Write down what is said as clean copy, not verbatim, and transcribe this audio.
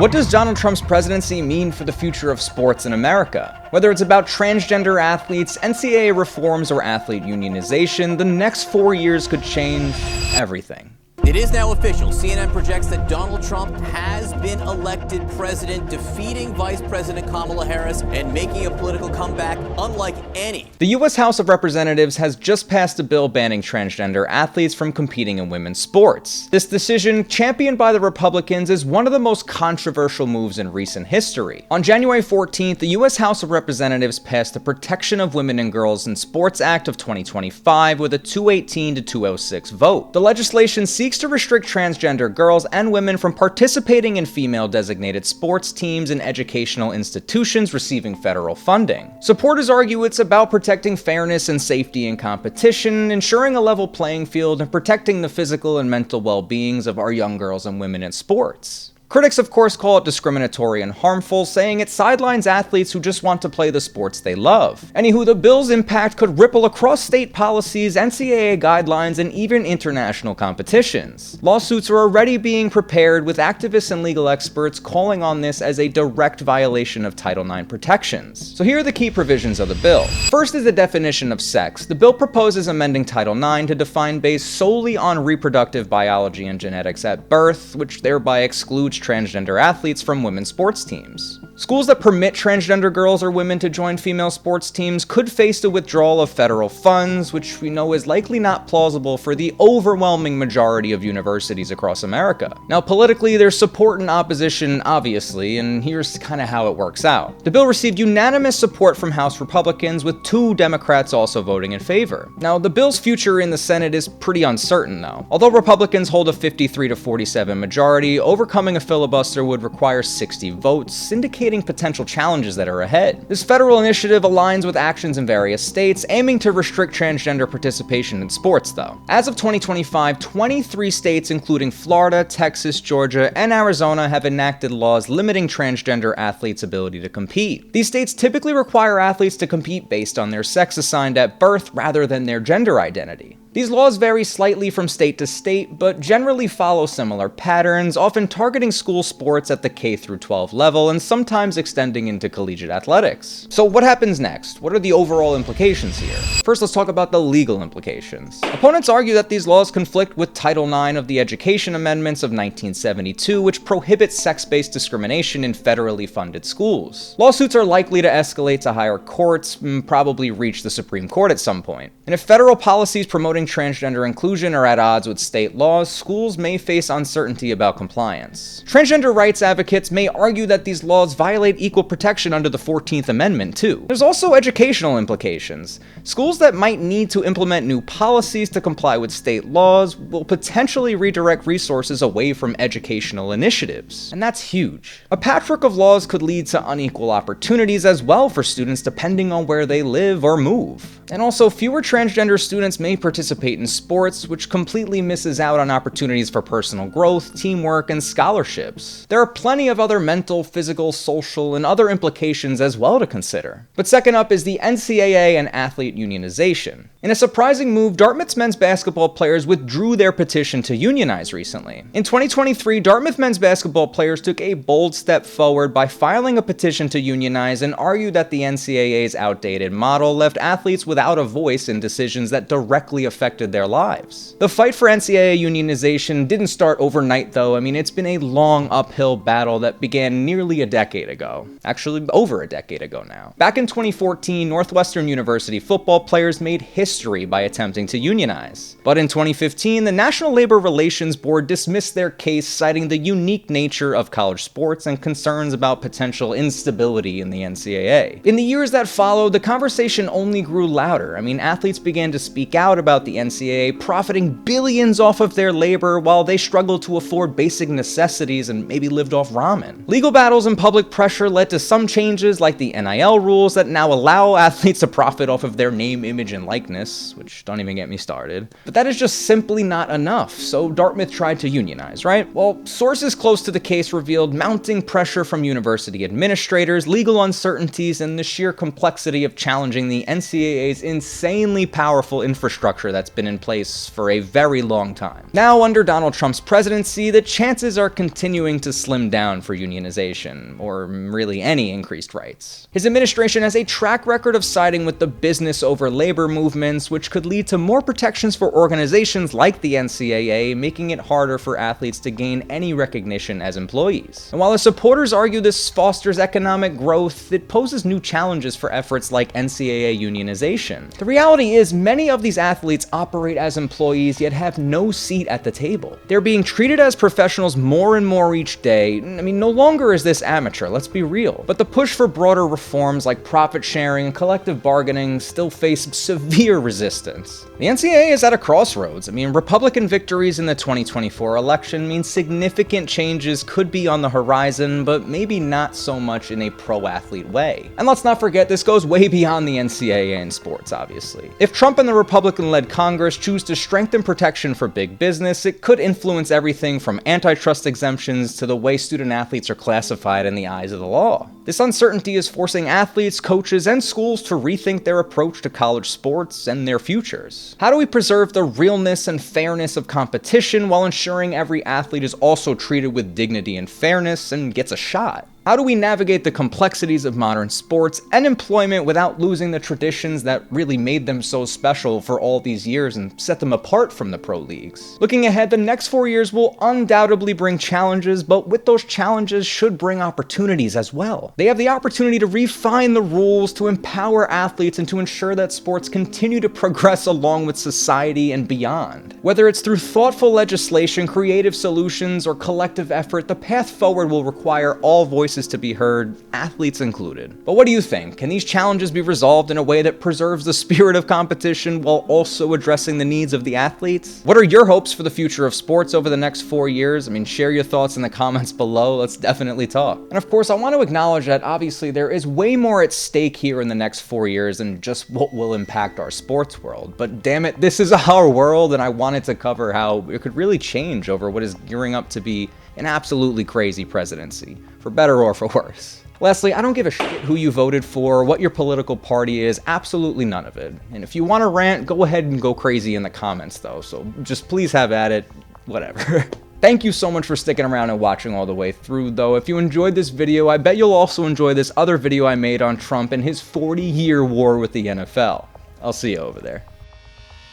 What does Donald Trump's presidency mean for the future of sports in America? Whether it's about transgender athletes, NCAA reforms, or athlete unionization, the next 4 years could change everything. It is now official. CNN projects that Donald Trump has been elected president, defeating Vice President Kamala Harris and making a political comeback unlike any. The U.S. House of Representatives has just passed a bill banning transgender athletes from competing in women's sports. This decision, championed by the Republicans, is one of the most controversial moves in recent history. On January 14th, the U.S. House of Representatives passed the Protection of Women and Girls in Sports Act of 2025 with a 218 to 206 vote. The legislation seeks to restrict transgender girls and women from participating in female-designated sports teams and educational institutions receiving federal funding. Supporters argue it's about protecting fairness and safety in competition, ensuring a level playing field, and protecting the physical and mental well-beings of our young girls and women in sports. Critics, of course, call it discriminatory and harmful, saying it sidelines athletes who just want to play the sports they love. Anywho, the bill's impact could ripple across state policies, NCAA guidelines, and even international competitions. Lawsuits are already being prepared, with activists and legal experts calling on this as a direct violation of Title IX protections. So here are the key provisions of the bill. First is the definition of sex. The bill proposes amending Title IX to define based solely on reproductive biology and genetics at birth, which thereby excludes transgender athletes from women's sports teams. Schools that permit transgender girls or women to join female sports teams could face the withdrawal of federal funds, which we know is likely not plausible for the overwhelming majority of universities across America. Now, politically, there's support and opposition, obviously, and here's kind of how it works out. The bill received unanimous support from House Republicans, with 2 Democrats also voting in favor. Now, the bill's future in the Senate is pretty uncertain, though. Although Republicans hold a 53 to 47 majority, overcoming a filibuster would require 60 votes, indicating potential challenges that are ahead. This federal initiative aligns with actions in various states aiming to restrict transgender participation in sports, though. As of 2025, 23 states, including Florida, Texas, Georgia, and Arizona, have enacted laws limiting transgender athletes' ability to compete. These states typically require athletes to compete based on their sex assigned at birth rather than their gender identity. These laws vary slightly from state to state, but generally follow similar patterns, often targeting school sports at the K-12 level and sometimes extending into collegiate athletics. So what happens next? What are the overall implications here? First, let's talk about the legal implications. Opponents argue that these laws conflict with Title IX of the Education Amendments of 1972, which prohibits sex-based discrimination in federally funded schools. Lawsuits are likely to escalate to higher courts and probably reach the Supreme Court at some point. And if federal policies promoting transgender inclusion are at odds with state laws, schools may face uncertainty about compliance. Transgender rights advocates may argue that these laws violate equal protection under the 14th Amendment, too. There's also educational implications. Schools that might need to implement new policies to comply with state laws will potentially redirect resources away from educational initiatives, and that's huge. A patchwork of laws could lead to unequal opportunities as well for students depending on where they live or move. And also, fewer transgender students may participate in sports, which completely misses out on opportunities for personal growth, teamwork, and scholarships. There are plenty of other mental, physical, social, and other implications as well to consider. But second up is the NCAA and athlete unionization. In a surprising move, Dartmouth's men's basketball players withdrew their petition to unionize recently. In 2023, Dartmouth men's basketball players took a bold step forward by filing a petition to unionize and argued that the NCAA's outdated model left athletes without a voice in decisions that directly affected their lives. The fight for NCAA unionization didn't start overnight, though. I mean, it's been a long uphill battle that began nearly a decade ago. Actually, over a decade ago now. Back in 2014, Northwestern University football players made history by attempting to unionize. But in 2015, the National Labor Relations Board dismissed their case, citing the unique nature of college sports and concerns about potential instability in the NCAA. In the years that followed, the conversation only grew louder. I mean, athletes began to speak out about the NCAA profiting billions off of their labor while they struggled to afford basic necessities and maybe lived off ramen. Legal battles and public pressure led to some changes, like the NIL rules that now allow athletes to profit off of their name, image, and likeness, which don't even get me started. But that is just simply not enough, so Dartmouth tried to unionize, right? Well, sources close to the case revealed mounting pressure from university administrators, legal uncertainties, and the sheer complexity of challenging the NCAA's insanely powerful infrastructure that that's been in place for a very long time. Now, under Donald Trump's presidency, the chances are continuing to slim down for unionization, or really any increased rights. His administration has a track record of siding with the business over labor movements, which could lead to more protections for organizations like the NCAA, making it harder for athletes to gain any recognition as employees. And while the supporters argue this fosters economic growth, it poses new challenges for efforts like NCAA unionization. The reality is, many of these athletes operate as employees yet have no seat at the table. They're being treated as professionals more and more each day. I mean, no longer is this amateur, let's be real. But the push for broader reforms like profit sharing and collective bargaining still face severe resistance. The NCAA is at a crossroads. I mean, Republican victories in the 2024 election mean significant changes could be on the horizon, but maybe not so much in a pro-athlete way. And let's not forget, this goes way beyond the NCAA in sports, obviously. If Trump and the Republican-led Congress choose to strengthen protection for big business, it could influence everything from antitrust exemptions to the way student athletes are classified in the eyes of the law. This uncertainty is forcing athletes, coaches, and schools to rethink their approach to college sports and their futures. How do we preserve the realness and fairness of competition while ensuring every athlete is also treated with dignity and fairness and gets a shot? How do we navigate the complexities of modern sports and employment without losing the traditions that really made them so special for all these years and set them apart from the pro leagues? Looking ahead, the next 4 years will undoubtedly bring challenges, but with those challenges should bring opportunities as well. They have the opportunity to refine the rules, to empower athletes, and to ensure that sports continue to progress along with society and beyond. Whether it's through thoughtful legislation, creative solutions, or collective effort, the path forward will require all voices to be heard, athletes included. But what do you think? Can these challenges be resolved in a way that preserves the spirit of competition while also addressing the needs of the athletes? What are your hopes for the future of sports over the next 4 years? I mean, share your thoughts in the comments below. Let's definitely talk. And of course, I want to acknowledge that obviously there is way more at stake here in the next 4 years than just what will impact our sports world. But damn it, this is our world, and I wanted to cover how it could really change over what is gearing up to be an absolutely crazy presidency, for better or for worse. Lastly, I don't give a shit who you voted for, what your political party is, absolutely none of it. And if you want to rant, go ahead and go crazy in the comments though, so just please have at it, whatever. Thank you so much for sticking around and watching all the way through though. If you enjoyed this video, I bet you'll also enjoy this other video I made on Trump and his 40-year war with the NFL. I'll see you over there.